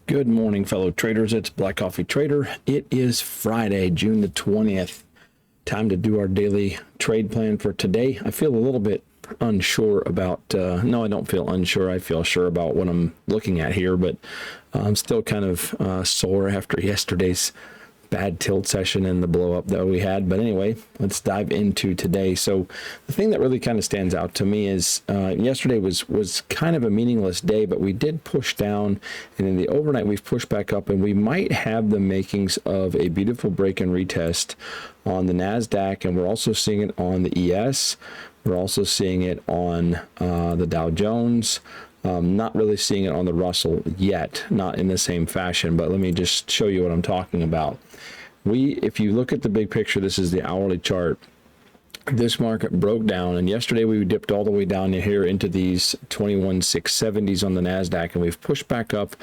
Good morning, fellow traders. It's Black Coffee Trader. It is Friday, June the 20th. Time to do our daily trade plan for today. I feel a little bit unsure about, no, I don't feel unsure. I feel sure about what I'm looking at here, but I'm still kind of sore after yesterday's bad tilt session and the blow up that we had. But anyway, let's dive into today. So the thing that really kind of stands out to me is yesterday was kind of a meaningless day, but we did push down, and in the overnight we've pushed back up, and we might have the makings of a beautiful break and retest on the NASDAQ, and we're also seeing it on the ES. We're also seeing it on the Dow Jones. Not really seeing it on the Russell yet, not in the same fashion, but let me just show you what I'm talking about. If you look at the big picture, this is the hourly chart. This market broke down, and yesterday we dipped all the way down here into these 21,670s on the NASDAQ, and we've pushed back up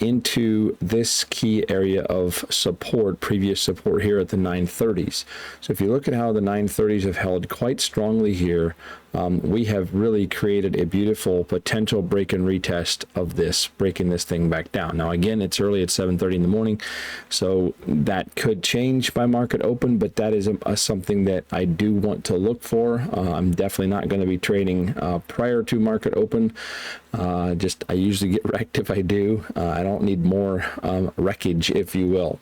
into this key area of support, previous support here at the 930s. So if you look at how the 930s have held quite strongly here, we have really created a beautiful potential break and retest of this, breaking this thing back down. Now, again, it's early at 7:30 in the morning, so that could change by market open, but that is something that I do want to look for. I'm definitely not going to be trading prior to market open. I usually get wrecked if I do. I don't need more wreckage, if you will.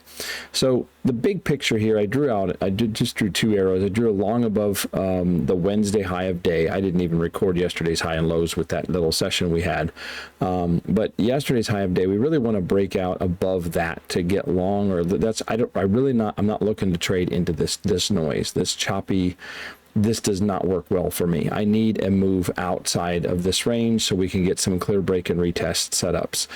So the big picture here, I just drew two arrows. I drew a long above the Wednesday high of day. I didn't even record yesterday's high and lows with that little session we had. But yesterday's high of day, we really want to break out above that to get long, or I'm not looking to trade into this noise, this choppy. This does not work well for me. I need a move outside of this range so we can get some clear break and retest setups.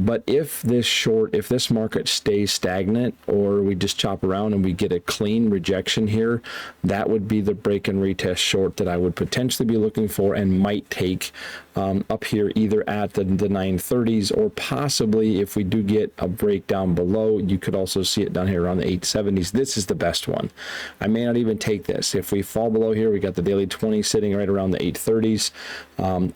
But if this market stays stagnant, or we just chop around and we get a clean rejection here, that would be the break and retest short that I would potentially be looking for and might take up here either at the 930s, or possibly if we do get a breakdown below, you could also see it down here around the 870s. This is the best one. I may not even take this. If we fall below here, we got the daily 20 sitting right around the 830s.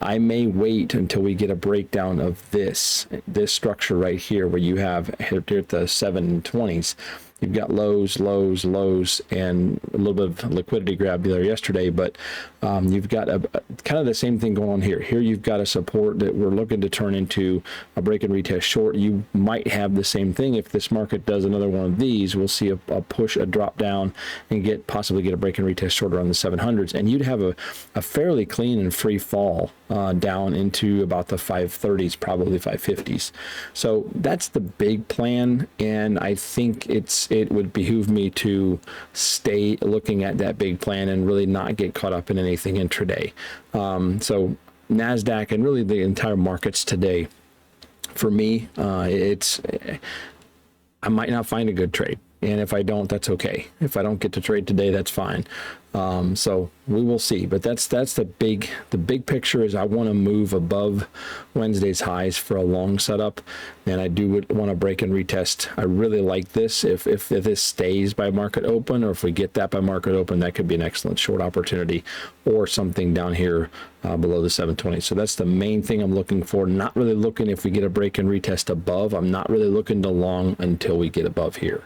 I may wait until we get a breakdown of this structure right here, where you have here at the 720s. You've got lows, lows, lows, and a little bit of liquidity grab there yesterday, but you've got a kind of the same thing going on here. Here you've got a support that we're looking to turn into a break and retest short. You might have the same thing if this market does another one of these. We'll see a push, a drop down, and possibly get a break and retest short around the 700s, and you'd have a fairly clean and free fall down into about the 530s, probably 550s. So that's the big plan, and I think it would behoove me to stay looking at that big plan and really not get caught up in anything intraday. So NASDAQ and really the entire markets today, for me, I might not find a good trade. And if I don't, that's okay. If I don't get to trade today, that's fine. So we will see. But that's the big picture is I want to move above Wednesday's highs for a long setup, and I do want to break and retest. I really like this. If this stays by market open, or if we get that by market open, that could be an excellent short opportunity, or something down here below the 720. So that's the main thing I'm looking for. Not really looking if we get a break and retest above. I'm not really looking to long until we get above here.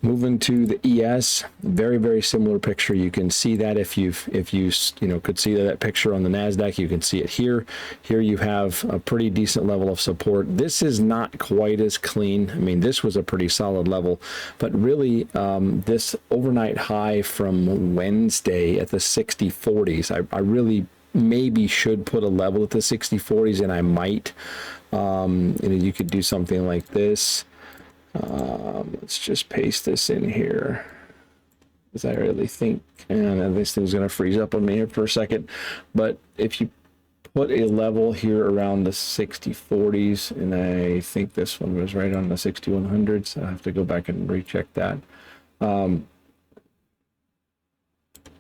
Moving to the ES, very, very similar picture. You can see that if you could see that picture on the NASDAQ, you can see it here. Here you have a pretty decent level of support. This is not quite as clean. I mean, this was a pretty solid level, but really this overnight high from Wednesday at the 6040s, I really maybe should put a level at the 6040s, and I might. You could do something like this. Let's just paste this in here, because I really think, and this thing's going to freeze up on me here for a second. But if you put a level here around the 6040s, and I think this one was right on the 6100s, I have to go back and recheck that.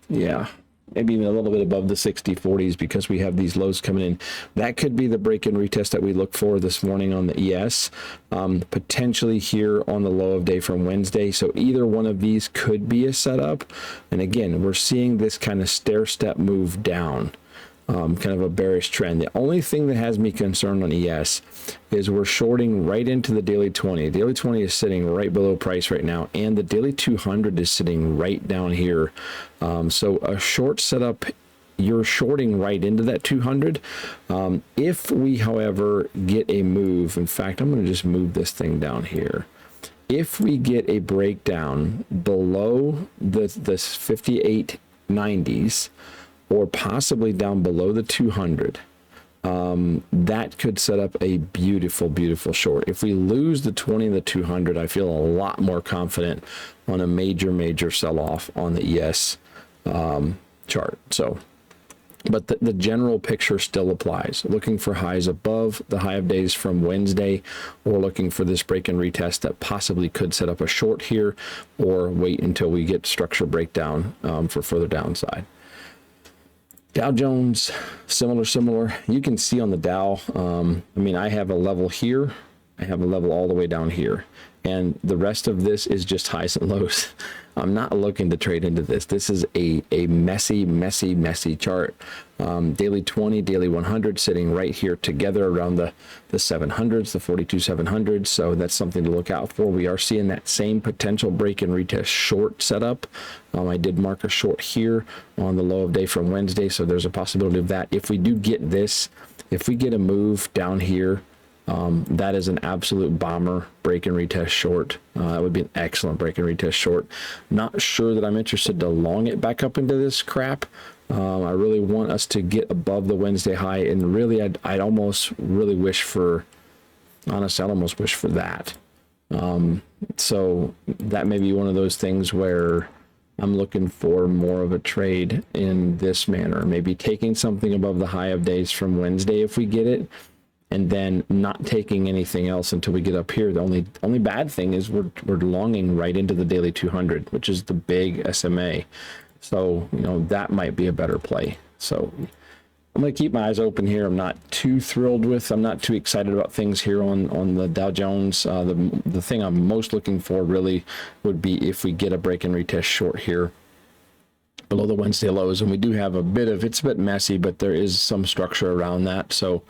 Yeah, maybe even a little bit above the 6040s, because we have these lows coming in. That could be the break and retest that we look for this morning on the ES, potentially here on the low of day from Wednesday. So either one of these could be a setup. And again, we're seeing this kind of stair step move down. kind of a bearish trend. The only thing that has me concerned on ES is we're shorting right into the daily 20. The daily 20 is sitting right below price right now, and the daily 200 is sitting right down here. So a short setup, you're shorting right into that 200. If we, however, get a move, in fact, I'm going to just move this thing down here. If we get a breakdown below the 58.90s, or possibly down below the 200, that could set up a beautiful, beautiful short. If we lose the 20 and the 200, I feel a lot more confident on a major, major sell-off on the ES chart. So, but the general picture still applies. Looking for highs above the high of days from Wednesday, or looking for this break and retest that possibly could set up a short here, or wait until we get structure breakdown for further downside. Dow Jones, similar. You can see on the Dow, I mean, I have a level here. I have a level all the way down here. And the rest of this is just highs and lows. I'm not looking to trade into this. This is a messy chart. Daily 20, daily 100 sitting right here together around the 700s, the 42.700s. So that's something to look out for. We are seeing that same potential break and retest short setup. I did mark a short here on the low of day from Wednesday. So there's a possibility of that. If we do get this, if we get a move down here, that is an absolute bomber break and retest short. That would be an excellent break and retest short. Not sure that I'm interested to long it back up into this crap. I really want us to get above the Wednesday high, and really I'd almost really wish for, honestly, I'd almost wish for that. So that may be one of those things where I'm looking for more of a trade in this manner, maybe taking something above the high of days from Wednesday if we get it, and then not taking anything else until we get up here. The only bad thing is we're longing right into the daily 200, which is the big SMA. So, you know, that might be a better play. So I'm going to keep my eyes open here. I'm not too thrilled with, I'm not too excited about things here on the Dow Jones. The thing I'm most looking for really would be if we get a break and retest short here below the Wednesday lows, and we do have a bit of, it's a bit messy, but there is some structure around that. So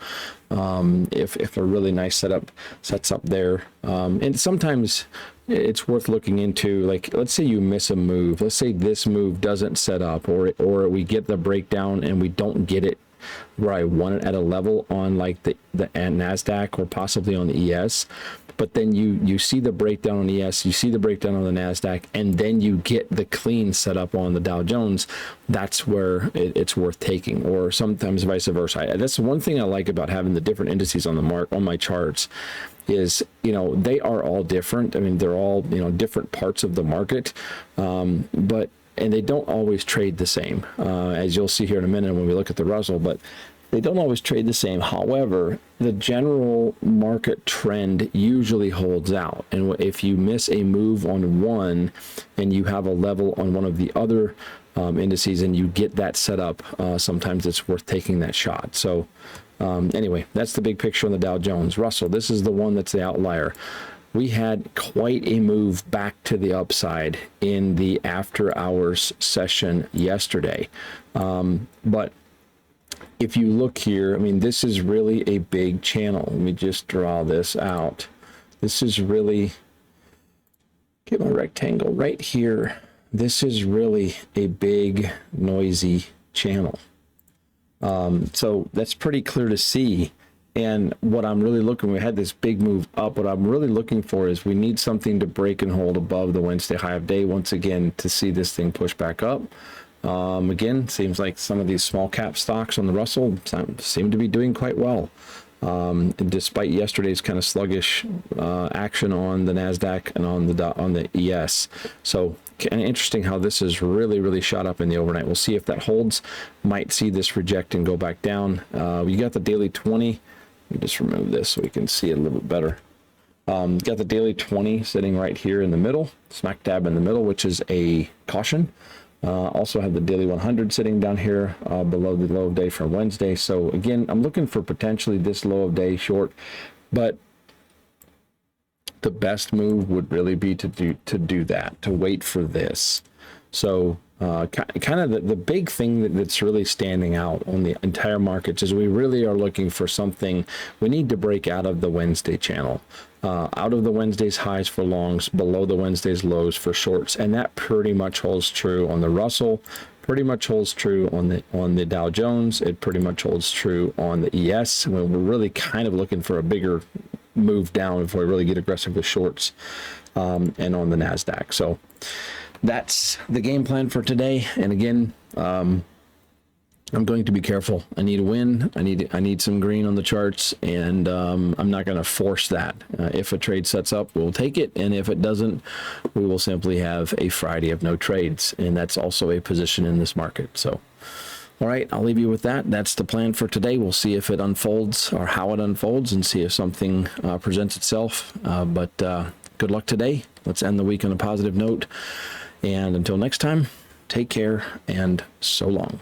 if a really nice setup sets up there, and sometimes it's worth looking into, like, let's say you miss a move, let's say this move doesn't set up, or we get the breakdown and we don't get it where I want it at a level on like the NASDAQ or possibly on the ES, but then you see the breakdown on ES, you see the breakdown on the NASDAQ, and then you get the clean setup on the Dow Jones. That's where it's worth taking, or sometimes vice versa. That's one thing I like about having the different indices on my charts is, you know, they are all different. I mean, they're all, you know, different parts of the market, and they don't always trade the same, as you'll see here in a minute when we look at the Russell, but they don't always trade the same. However, the general market trend usually holds out. And if you miss a move on one and you have a level on one of the other indices and you get that set up, sometimes it's worth taking that shot. So anyway, that's the big picture on the Dow Jones. Russell, this is the one that's the outlier. We had quite a move back to the upside in the after hours session yesterday. But if you look here, I mean, this is really a big channel. Let me just draw this out. This is really, get my rectangle right here. This is really a big, noisy channel. So that's pretty clear to see. And what I'm really looking, we had this big move up. What I'm really looking for is we need something to break and hold above the Wednesday high of day once again to see this thing push back up. Again, seems like some of these small cap stocks on the Russell seem to be doing quite well, despite yesterday's kind of sluggish action on the NASDAQ and on the ES. So kind of interesting how this is really shot up in the overnight. We'll see if that holds. Might see this reject and go back down. You got the daily 20. Let me just remove this so we can see it a little bit better. Got the daily 20 sitting right here in the middle, smack dab in the middle, which is a caution. Also have the daily 100 sitting down here below the low of day from Wednesday. So again, I'm looking for potentially this low of day short, but the best move would really be to do that, to wait for this. So kind of the big thing that's really standing out on the entire markets is we really are looking for something. We need to break out of the Wednesday channel, out of the Wednesday's highs for longs, below the Wednesday's lows for shorts, and that pretty much holds true on the Russell, pretty much holds true on the Dow Jones. It pretty much holds true on the ES. I mean, we're really kind of looking for a bigger move down before we really get aggressive with shorts, and on the NASDAQ. So that's the game plan for today. And again, I'm going to be careful. I need a win. I need some green on the charts, and I'm not going to force that. If a trade sets up, we'll take it, and if it doesn't, we will simply have a Friday of no trades, and that's also a position in this market. So, all right, I'll leave you with that. That's the plan for today. We'll see if it unfolds or how it unfolds, and see if something presents itself. But good luck today. Let's end the week on a positive note. And until next time, take care and so long.